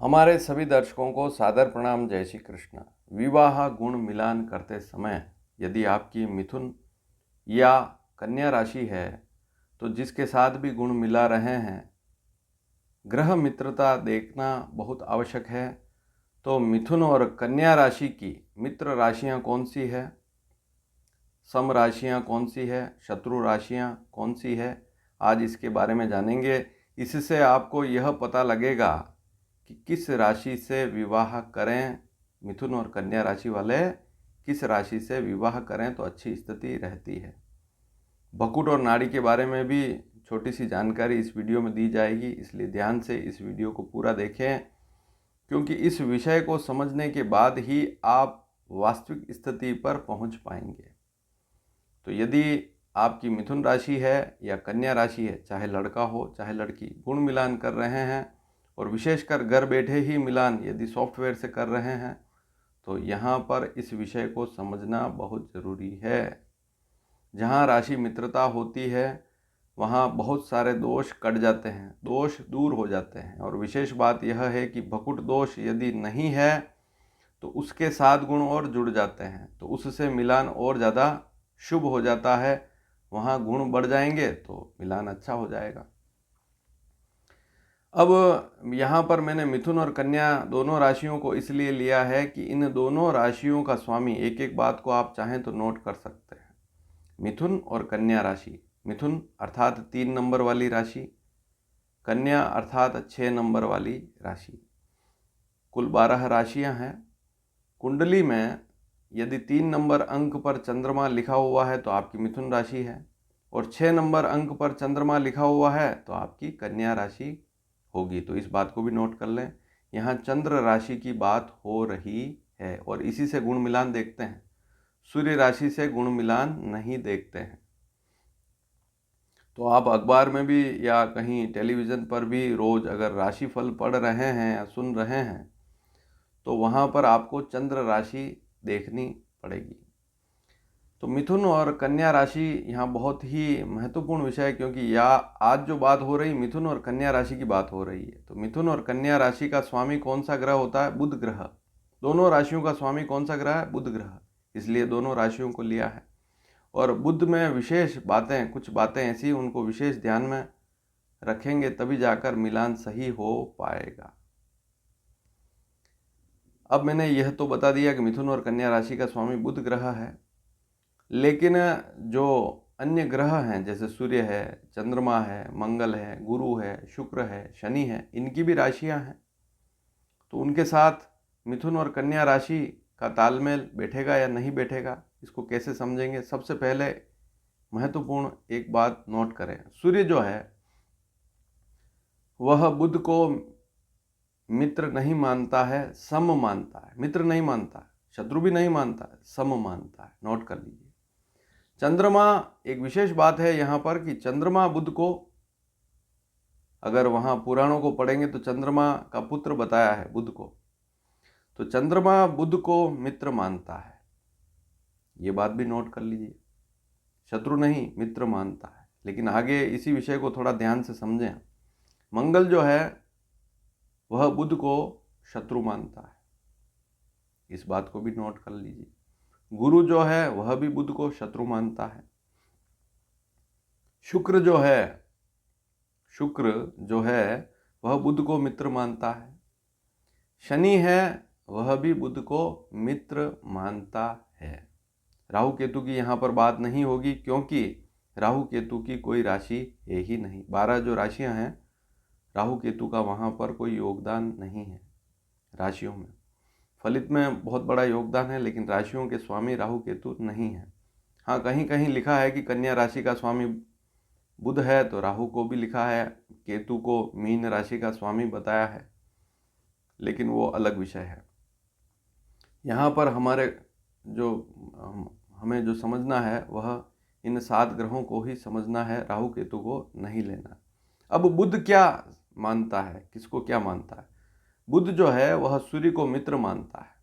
हमारे सभी दर्शकों को सादर प्रणाम। जय श्री कृष्ण। विवाह गुण मिलान करते समय यदि आपकी मिथुन या कन्या राशि है तो जिसके साथ भी गुण मिला रहे हैं, ग्रह मित्रता देखना बहुत आवश्यक है। तो मिथुन और कन्या राशि की मित्र राशियां कौन सी है, सम राशियां कौन सी है, शत्रु राशियां कौन सी है, आज इसके बारे में जानेंगे। इससे आपको यह पता लगेगा कि किस राशि से विवाह करें। मिथुन और कन्या राशि वाले किस राशि से विवाह करें तो अच्छी स्थिति रहती है। भकुट और नाड़ी के बारे में भी छोटी सी जानकारी इस वीडियो में दी जाएगी, इसलिए ध्यान से इस वीडियो को पूरा देखें, क्योंकि इस विषय को समझने के बाद ही आप वास्तविक स्थिति पर पहुंच पाएंगे। तो यदि आपकी मिथुन राशि है या कन्या राशि है, चाहे लड़का हो चाहे लड़की, गुण मिलान कर रहे हैं और विशेषकर घर बैठे ही मिलान यदि सॉफ्टवेयर से कर रहे हैं तो यहाँ पर इस विषय को समझना बहुत ज़रूरी है। जहाँ राशि मित्रता होती है वहाँ बहुत सारे दोष कट जाते हैं, दोष दूर हो जाते हैं। और विशेष बात यह है कि भकुट दोष यदि नहीं है तो उसके साथ गुण और जुड़ जाते हैं, तो उससे मिलान और ज़्यादा शुभ हो जाता है। वहाँ गुण बढ़ जाएंगे तो मिलान अच्छा हो जाएगा। अब यहाँ पर मैंने मिथुन और कन्या दोनों राशियों को इसलिए लिया है कि इन दोनों राशियों का स्वामी, एक एक बात को आप चाहें तो नोट कर सकते हैं। मिथुन और कन्या राशि, मिथुन अर्थात 3 नंबर वाली राशि, कन्या अर्थात 6 नंबर वाली राशि। कुल 12 राशियाँ हैं। कुंडली में यदि 3 नंबर अंक पर चंद्रमा लिखा हुआ है तो आपकी मिथुन राशि है, और 6 नंबर अंक पर चंद्रमा लिखा हुआ है तो आपकी कन्या राशि होगी। तो इस बात को भी नोट कर लें, यहाँ चंद्र राशि की बात हो रही है और इसी से गुण मिलान देखते हैं। सूर्य राशि से गुण मिलान नहीं देखते हैं। तो आप अखबार में भी या कहीं टेलीविज़न पर भी रोज़ अगर राशिफल पढ़ रहे हैं या सुन रहे हैं तो वहाँ पर आपको चंद्र राशि देखनी पड़ेगी। तो मिथुन और कन्या राशि यहाँ बहुत ही महत्वपूर्ण विषय है, क्योंकि या आज जो बात हो रही मिथुन और कन्या राशि की बात हो रही है। तो मिथुन और कन्या राशि का स्वामी कौन सा ग्रह होता है? बुध ग्रह। दोनों राशियों का स्वामी कौन सा ग्रह है? बुध ग्रह। इसलिए दोनों राशियों को लिया है। और बुध में विशेष बातें, कुछ बातें ऐसी उनको विशेष ध्यान में रखेंगे तभी जाकर मिलान सही हो पाएगा। अब मैंने यह तो बता दिया कि मिथुन और कन्या राशि का स्वामी बुध ग्रह है, लेकिन जो अन्य ग्रह हैं जैसे सूर्य है, चंद्रमा है, मंगल है, गुरु है, शुक्र है, शनि है, इनकी भी राशियां हैं। तो उनके साथ मिथुन और कन्या राशि का तालमेल बैठेगा या नहीं बैठेगा, इसको कैसे समझेंगे? सबसे पहले महत्वपूर्ण एक बात नोट करें। सूर्य जो है वह बुध को मित्र नहीं मानता है, सम मानता है। मित्र नहीं मानता है, शत्रु भी नहीं मानता है, सम मानता है। नोट कर लीजिए। चंद्रमा, एक विशेष बात है यहाँ पर कि चंद्रमा बुध को, अगर वहाँ पुराणों को पढ़ेंगे तो चंद्रमा का पुत्र बताया है बुध को, तो चंद्रमा बुध को मित्र मानता है। ये बात भी नोट कर लीजिए, शत्रु नहीं मित्र मानता है। लेकिन आगे इसी विषय को थोड़ा ध्यान से समझें। मंगल जो है वह बुध को शत्रु मानता है, इस बात को भी नोट कर लीजिए। गुरु जो है वह भी बुध को शत्रु मानता है। शुक्र जो है वह बुध को मित्र मानता है। शनि है वह भी बुध को मित्र मानता है। राहु केतु की यहाँ पर बात नहीं होगी, क्योंकि राहु केतु की कोई राशि है ही नहीं। 12 जो राशियाँ हैं, राहु केतु का वहाँ पर कोई योगदान नहीं है राशियों में। फलित में बहुत बड़ा योगदान है, लेकिन राशियों के स्वामी राहु केतु नहीं है। हाँ, कहीं कहीं लिखा है कि कन्या राशि का स्वामी बुध है, तो राहु को भी लिखा है, केतु को मीन राशि का स्वामी बताया है, लेकिन वो अलग विषय है। यहाँ पर हमें जो समझना है वह इन 7 ग्रहों को ही समझना है, राहु केतु को नहीं लेना। अब बुध क्या मानता है, किसको क्या मानता है? बुध जो है वह सूर्य को मित्र मानता है।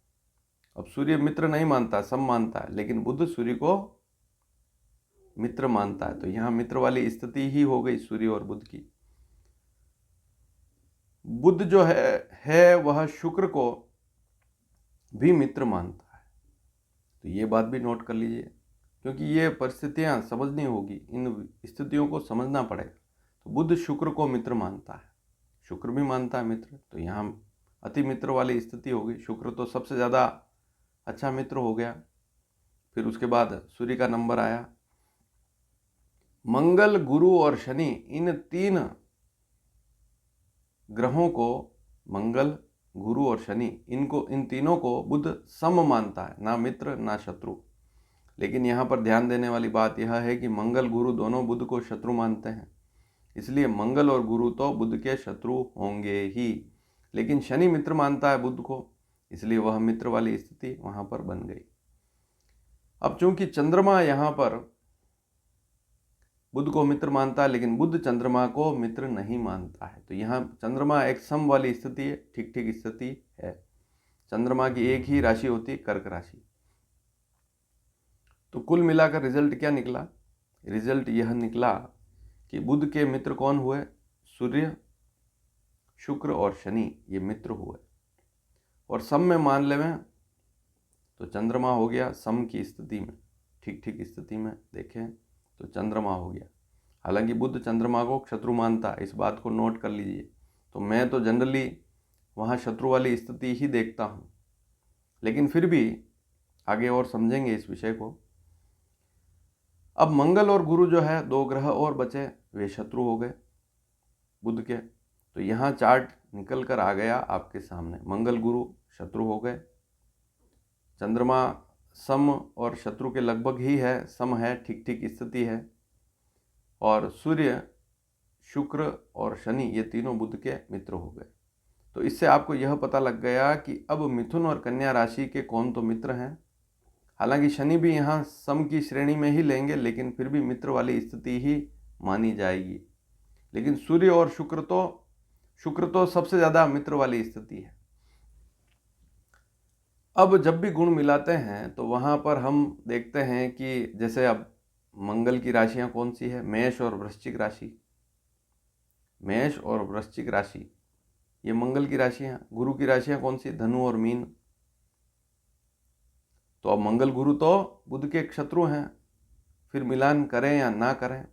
अब सूर्य मित्र नहीं मानता, सम मानता है, लेकिन बुध सूर्य को मित्र मानता है। तो यहाँ मित्र वाली स्थिति ही हो गई सूर्य और बुध की। बुध जो है वह शुक्र को भी मित्र मानता है। तो ये बात भी नोट कर लीजिए, क्योंकि ये परिस्थितियां समझनी होगी, इन स्थितियों को समझना पड़ेगा। तो बुध शुक्र को मित्र मानता है, शुक्र भी मानता है मित्र, तो यहाँ अति मित्र वाली स्थिति होगी। शुक्र तो सबसे ज़्यादा अच्छा मित्र हो गया। फिर उसके बाद सूर्य का नंबर आया। मंगल, गुरु और शनि, इन तीन ग्रहों को, मंगल, गुरु और शनि, इन तीनों को बुध सम मानता है, ना मित्र ना शत्रु। लेकिन यहाँ पर ध्यान देने वाली बात यह है कि मंगल गुरु दोनों बुध को शत्रु मानते हैं, इसलिए मंगल और गुरु तो बुध के शत्रु होंगे ही। लेकिन शनि मित्र मानता है बुध को, इसलिए वह मित्र वाली स्थिति वहाँ पर बन गई। अब चूंकि चंद्रमा यहाँ पर बुध को मित्र मानता है, लेकिन बुध चंद्रमा को मित्र नहीं मानता है, तो यहाँ चंद्रमा एक सम वाली स्थिति है, ठीक ठीक स्थिति है। चंद्रमा की एक ही राशि होती है, कर्क राशि। तो कुल मिलाकर रिजल्ट क्या निकला? रिजल्ट यह निकला कि बुध के मित्र कौन हुए? सूर्य, शुक्र और शनि, ये मित्र हुए। और सम में मान लें तो चंद्रमा हो गया सम की स्थिति में, ठीक ठीक स्थिति में देखें तो चंद्रमा हो गया। हालांकि बुध चंद्रमा को शत्रु मानता है, इस बात को नोट कर लीजिए। तो मैं तो जनरली वहाँ शत्रु वाली स्थिति ही देखता हूँ, लेकिन फिर भी आगे और समझेंगे इस विषय को। अब मंगल और गुरु जो है, दो ग्रह और बचे, वे शत्रु हो गए बुध के। तो यहाँ चार्ट निकल कर आ गया आपके सामने, मंगल गुरु शत्रु हो गए, चंद्रमा सम और शत्रु के लगभग ही है, सम है, ठीक ठीक स्थिति है, और सूर्य, शुक्र और शनि, ये तीनों बुध के मित्र हो गए। तो इससे आपको यह पता लग गया कि अब मिथुन और कन्या राशि के कौन तो मित्र हैं। हालांकि शनि भी यहाँ सम की श्रेणी में ही लेंगे, लेकिन फिर भी मित्र वाली स्थिति ही मानी जाएगी। लेकिन सूर्य और शुक्र तो सबसे ज़्यादा मित्र वाली स्थिति है। अब जब भी गुण मिलाते हैं तो वहाँ पर हम देखते हैं कि जैसे अब मंगल की राशियाँ कौन सी है? मेष और वृश्चिक राशि। मेष और वृश्चिक राशि ये मंगल की राशियाँ। गुरु की राशियाँ कौन सी? धनु और मीन। तो अब मंगल गुरु तो बुध के शत्रु हैं, फिर मिलान करें या ना करें।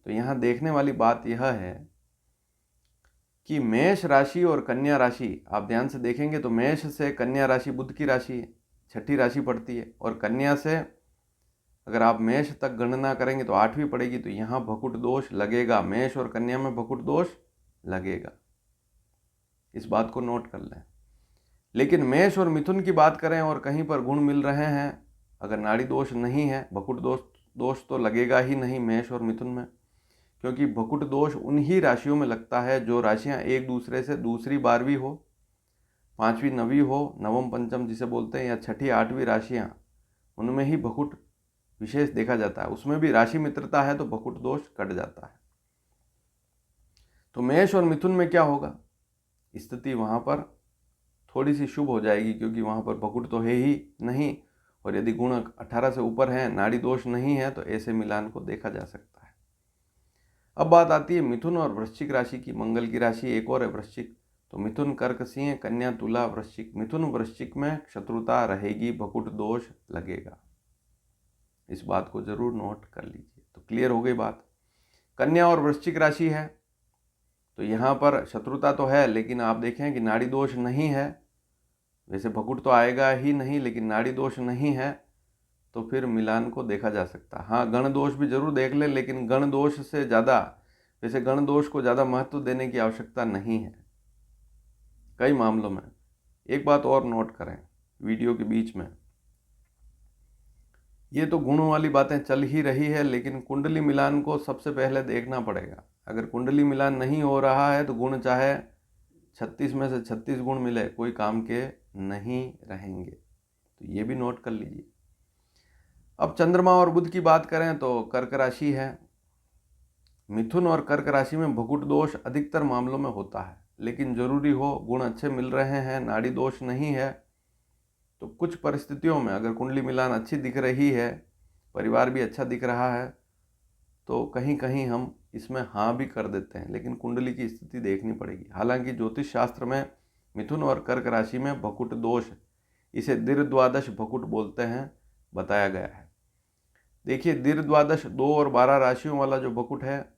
तो यहाँ देखने वाली बात यह है कि मेष राशि और कन्या राशि, आप ध्यान से देखेंगे तो मेष से कन्या राशि बुध की राशि है, छठी राशि पड़ती है, और कन्या से अगर आप मेष तक गणना करेंगे तो आठवीं पड़ेगी। तो यहाँ भकुट दोष लगेगा, मेष और कन्या में भकुट दोष लगेगा, इस बात को नोट कर लें। लेकिन मेष और मिथुन की बात करें और कहीं पर गुण मिल रहे हैं, अगर नाड़ी दोष नहीं है, भकुट दोष तो लगेगा ही नहीं मेष और मिथुन में, क्योंकि भकुट दोष उन्हीं राशियों में लगता है जो राशियां एक दूसरे से दूसरी बारहवीं हो, पांचवी नवीं हो, नवम पंचम जिसे बोलते हैं, या छठी आठवीं राशियां, उनमें ही भकुट विशेष देखा जाता है। उसमें भी राशि मित्रता है तो भकुट दोष कट जाता है। तो मेष और मिथुन में क्या होगा? स्थिति वहाँ पर थोड़ी सी शुभ हो जाएगी, क्योंकि वहाँ पर भकुट तो है ही नहीं, और यदि गुण 18 से ऊपर हैं, नाड़ी दोष नहीं है, तो ऐसे मिलान को देखा जा सकता है। अब बात आती है मिथुन और वृश्चिक राशि की। मंगल की राशि एक और है वृश्चिक। तो मिथुन, कर्क, सिंह, कन्या, तुला, वृश्चिक। मिथुन वृश्चिक में शत्रुता रहेगी, भकुट दोष लगेगा, इस बात को जरूर नोट कर लीजिए। तो क्लियर हो गई बात। कन्या और वृश्चिक राशि है तो यहाँ पर शत्रुता तो है, लेकिन आप देखें कि नाड़ी दोष नहीं है। वैसे भकुट तो आएगा ही नहीं, लेकिन नाड़ी दोष नहीं है, तो फिर मिलान को देखा जा सकता है। हाँ, गण दोष भी जरूर देख लें, लेकिन गण दोष से ज़्यादा, वैसे गण दोष को ज़्यादा महत्व देने की आवश्यकता नहीं है कई मामलों में। एक बात और नोट करें वीडियो के बीच में, ये तो गुणों वाली बातें चल ही रही है, लेकिन कुंडली मिलान को सबसे पहले देखना पड़ेगा। अगर कुंडली मिलान नहीं हो रहा है तो गुण चाहे 36 में से 36 गुण मिले, कोई काम के नहीं रहेंगे। तो ये भी नोट कर लीजिए। अब चंद्रमा और बुध की बात करें तो कर्क राशि है। मिथुन और कर्क राशि में भकुट दोष अधिकतर मामलों में होता है, लेकिन जरूरी हो, गुण अच्छे मिल रहे हैं, नाड़ी दोष नहीं है, तो कुछ परिस्थितियों में अगर कुंडली मिलान अच्छी दिख रही है, परिवार भी अच्छा दिख रहा है, तो कहीं कहीं हम इसमें हाँ भी कर देते हैं, लेकिन कुंडली की स्थिति देखनी पड़ेगी। हालांकि ज्योतिष शास्त्र में मिथुन और कर्क राशि में भकुट दोष, इसे दीर्घद्वादश भकुट बोलते हैं, बताया गया है। देखिए, दीर्घद्वादश 2 और 12 राशियों वाला जो भकुट है,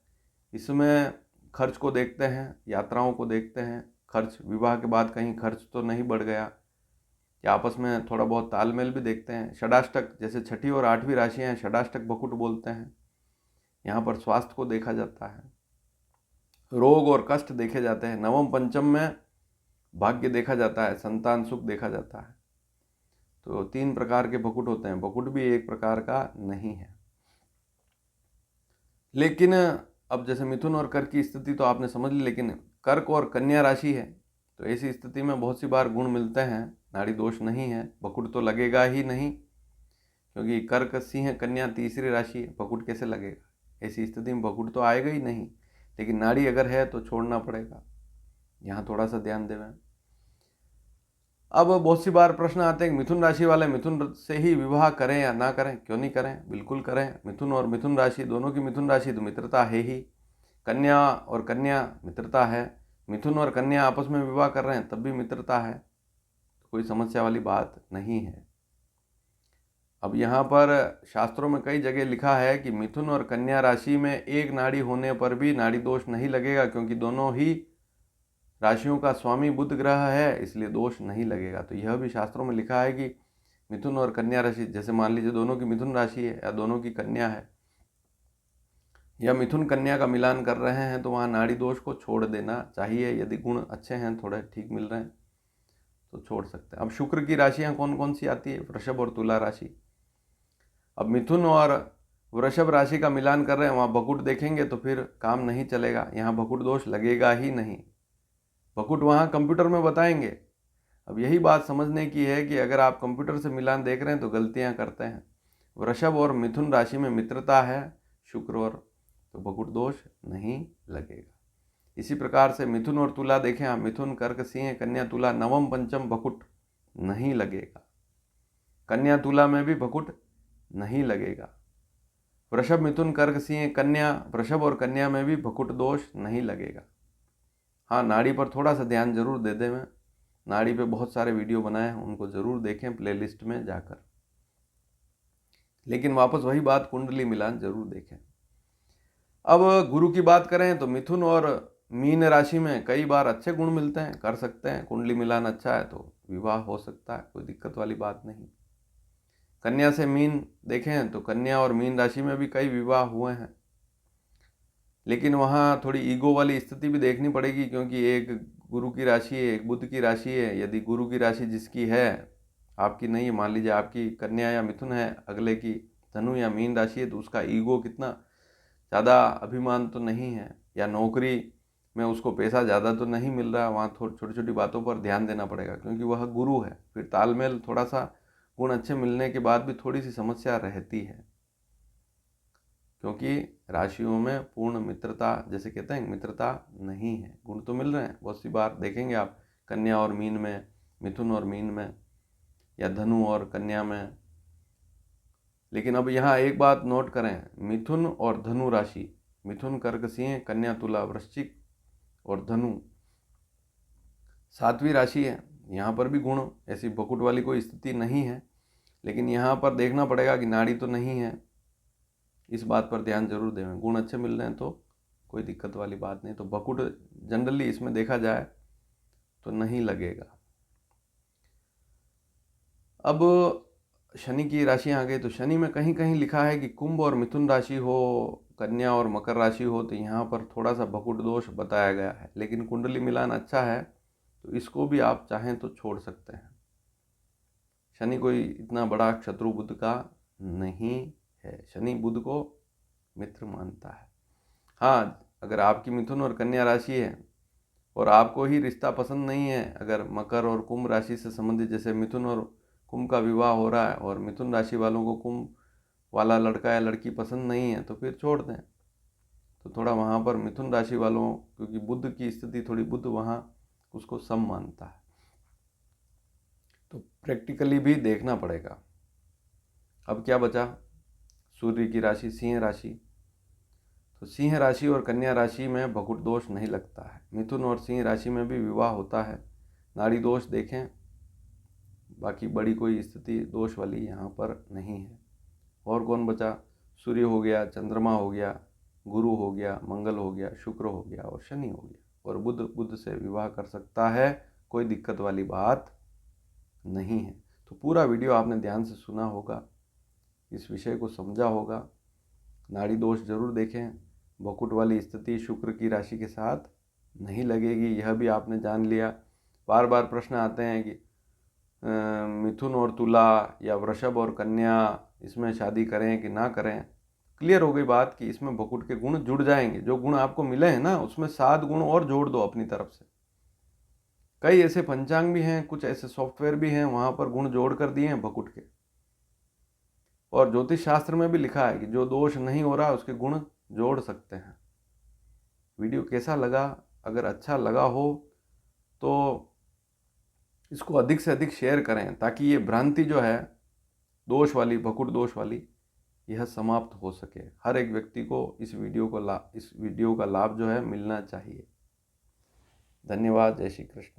इसमें खर्च को देखते हैं, यात्राओं को देखते हैं। खर्च, विवाह के बाद कहीं खर्च तो नहीं बढ़ गया, या आपस में थोड़ा बहुत तालमेल भी देखते हैं। षडाष्टक, जैसे छठी और आठवीं राशियाँ हैं, षडाष्टक भकुट बोलते हैं। यहाँ पर स्वास्थ्य को देखा जाता है, रोग और कष्ट देखे जाते हैं। नवम पंचम में भाग्य देखा जाता है, संतान सुख देखा जाता है। तो 3 प्रकार के भकुट होते हैं, भकुट भी एक प्रकार का नहीं है। लेकिन अब जैसे मिथुन और कर्क की स्थिति तो आपने समझ ली, लेकिन कर्क और कन्या राशि है, तो ऐसी स्थिति में बहुत सी बार गुण मिलते हैं, नाड़ी दोष नहीं है, भकुट तो लगेगा ही नहीं, क्योंकि कर्क सिंह कन्या तीसरी राशि है, भकुट कैसे लगेगा। ऐसी स्थिति में भकुट तो आएगा ही नहीं, लेकिन नाड़ी अगर है तो छोड़ना पड़ेगा, यहाँ थोड़ा सा ध्यान देवें। अब बहुत सी बार प्रश्न आते हैं, मिथुन राशि वाले मिथुन से ही विवाह करें या ना करें। क्यों नहीं करें, बिल्कुल करें। मिथुन और मिथुन राशि दोनों की मिथुन राशि तो मित्रता है ही, कन्या और कन्या मित्रता है, मिथुन और कन्या आपस में विवाह कर रहे हैं तब भी मित्रता है, तो कोई समस्या वाली बात नहीं है। अब यहाँ पर शास्त्रों में कई जगह लिखा है कि मिथुन और कन्या राशि में एक नाड़ी होने पर भी नाड़ी दोष नहीं लगेगा, क्योंकि दोनों ही राशियों का स्वामी बुध ग्रह है, इसलिए दोष नहीं लगेगा। तो यह भी शास्त्रों में लिखा है कि मिथुन और कन्या राशि, जैसे मान लीजिए दोनों की मिथुन राशि है या दोनों की कन्या है, या मिथुन कन्या का मिलान कर रहे हैं, तो वहाँ नाड़ी दोष को छोड़ देना चाहिए। यदि गुण अच्छे हैं, थोड़े ठीक मिल रहे हैं, तो छोड़ सकते हैं। अब शुक्र की राशियाँ कौन कौन सी आती है, वृषभ और तुला राशि। अब मिथुन और वृषभ राशि का मिलान कर रहे हैं, वहाँ भकुट देखेंगे तो फिर काम नहीं चलेगा, यहाँ भकुट दोष लगेगा ही नहीं। भकुट वहाँ कंप्यूटर में बताएंगे। अब यही बात समझने की है कि अगर आप कंप्यूटर से मिलान देख रहे हैं तो गलतियाँ करते हैं। वृषभ और मिथुन राशि में मित्रता है शुक्र और, तो भकुट दोष नहीं लगेगा। इसी प्रकार से मिथुन और तुला देखें आप, मिथुन कर्क सिंह कन्या तुला नवम पंचम भकुट नहीं लगेगा, कन्या तुला में भी भकुट नहीं लगेगा। वृषभ मिथुन कर्क सिंह कन्या, वृषभ और कन्या में भी भकुट दोष नहीं लगेगा। हाँ, नाड़ी पर थोड़ा सा ध्यान जरूर दे दें। मैं नाड़ी पे बहुत सारे वीडियो बनाए हैं, उनको ज़रूर देखें प्लेलिस्ट में जाकर। लेकिन वापस वही बात, कुंडली मिलान जरूर देखें। अब गुरु की बात करें तो मिथुन और मीन राशि में कई बार अच्छे गुण मिलते हैं, कर सकते हैं। कुंडली मिलान अच्छा है तो विवाह हो सकता है, कोई दिक्कत वाली बात नहीं। कन्या से मीन देखें तो कन्या और मीन राशि में भी कई विवाह हुए हैं, लेकिन वहाँ थोड़ी ईगो वाली स्थिति भी देखनी पड़ेगी, क्योंकि एक गुरु की राशि है, एक बुध की राशि है। यदि गुरु की राशि जिसकी है, आपकी नहीं है, मान लीजिए आपकी कन्या या मिथुन है, अगले की धनु या मीन राशि है, तो उसका ईगो कितना ज़्यादा, अभिमान तो नहीं है, या नौकरी में उसको पैसा ज़्यादा तो नहीं मिल रहा, वहाँ थोड़ी छोटी छोटी बातों पर ध्यान देना पड़ेगा, क्योंकि वह गुरु है। फिर तालमेल, थोड़ा सा गुण अच्छे मिलने के बाद भी थोड़ी सी समस्या रहती है, क्योंकि राशियों में पूर्ण मित्रता, जैसे कहते हैं, मित्रता नहीं है। गुण तो मिल रहे हैं, बहुत सी बार देखेंगे आप कन्या और मीन में, मिथुन और मीन में, या धनु और कन्या में। लेकिन अब यहाँ एक बात नोट करें, मिथुन और धनु राशि, मिथुन कर्क सिंह कन्या तुला वृश्चिक और धनु 7वीं राशि है, यहाँ पर भी गुण, ऐसी बकुट वाली कोई स्थिति नहीं है, लेकिन यहाँ पर देखना पड़ेगा कि नाड़ी तो नहीं है, इस बात पर ध्यान जरूर दें। गुण अच्छे मिल रहे हैं तो कोई दिक्कत वाली बात नहीं, तो बकुट जनरली इसमें देखा जाए तो नहीं लगेगा। अब शनि की राशियाँ आ गई, तो शनि में कहीं कहीं लिखा है कि कुंभ और मिथुन राशि हो, कन्या और मकर राशि हो, तो यहाँ पर थोड़ा सा बकुट दोष बताया गया है। लेकिन कुंडली मिलान अच्छा है, तो इसको भी आप चाहें तो छोड़ सकते हैं। शनि कोई इतना बड़ा शत्रु बुध का नहीं है, शनि बुध को मित्र मानता है। हाँ, अगर आपकी मिथुन और कन्या राशि है और आपको ही रिश्ता पसंद नहीं है, अगर मकर और कुंभ राशि से संबंधित, जैसे मिथुन और कुंभ का विवाह हो रहा है और मिथुन राशि वालों को कुंभ वाला लड़का या लड़की पसंद नहीं है, तो फिर छोड़ दें। तो थोड़ा वहाँ पर मिथुन राशि वालों, क्योंकि बुध की स्थिति थोड़ी, बुध वहाँ उसको सम मानता है, तो प्रैक्टिकली भी देखना पड़ेगा। अब क्या बचा, सूर्य की राशि सिंह राशि। तो सिंह राशि और कन्या राशि में भकुट दोष नहीं लगता है। मिथुन और सिंह राशि में भी विवाह होता है, नाड़ी दोष देखें, बाकी बड़ी कोई स्थिति दोष वाली यहाँ पर नहीं है। और कौन बचा? सूर्य हो गया, चंद्रमा हो गया, गुरु हो गया, मंगल हो गया, शुक्र हो गया और शनि हो गया। और बुध से विवाह कर सकता है, कोई दिक्कत वाली बात नहीं है। तो पूरा वीडियो आपने ध्यान से सुना होगा, इस विषय को समझा होगा। नाड़ी दोष जरूर देखें, बकुट वाली स्थिति शुक्र की राशि के साथ नहीं लगेगी, यह भी आपने जान लिया। बार बार प्रश्न आते हैं कि मिथुन और तुला या वृषभ और कन्या, इसमें शादी करें कि ना करें। क्लियर हो गई बात कि इसमें बकुट के गुण जुड़ जाएंगे। जो गुण आपको मिले हैं ना, उसमें 7 गुण और जोड़ दो अपनी तरफ से। कई ऐसे पंचांग भी हैं, कुछ ऐसे सॉफ्टवेयर भी हैं, वहाँ पर गुण जोड़ कर दिए हैं बकुट के। और ज्योतिष शास्त्र में भी लिखा है कि जो दोष नहीं हो रहा उसके गुण जोड़ सकते हैं। वीडियो कैसा लगा? अगर अच्छा लगा हो तो इसको अधिक से अधिक शेयर करें, ताकि ये भ्रांति जो है दोष वाली, बकुट दोष वाली, यह समाप्त हो सके। हर एक व्यक्ति को इस वीडियो का लाभ जो है मिलना चाहिए। धन्यवाद। जय श्री कृष्ण।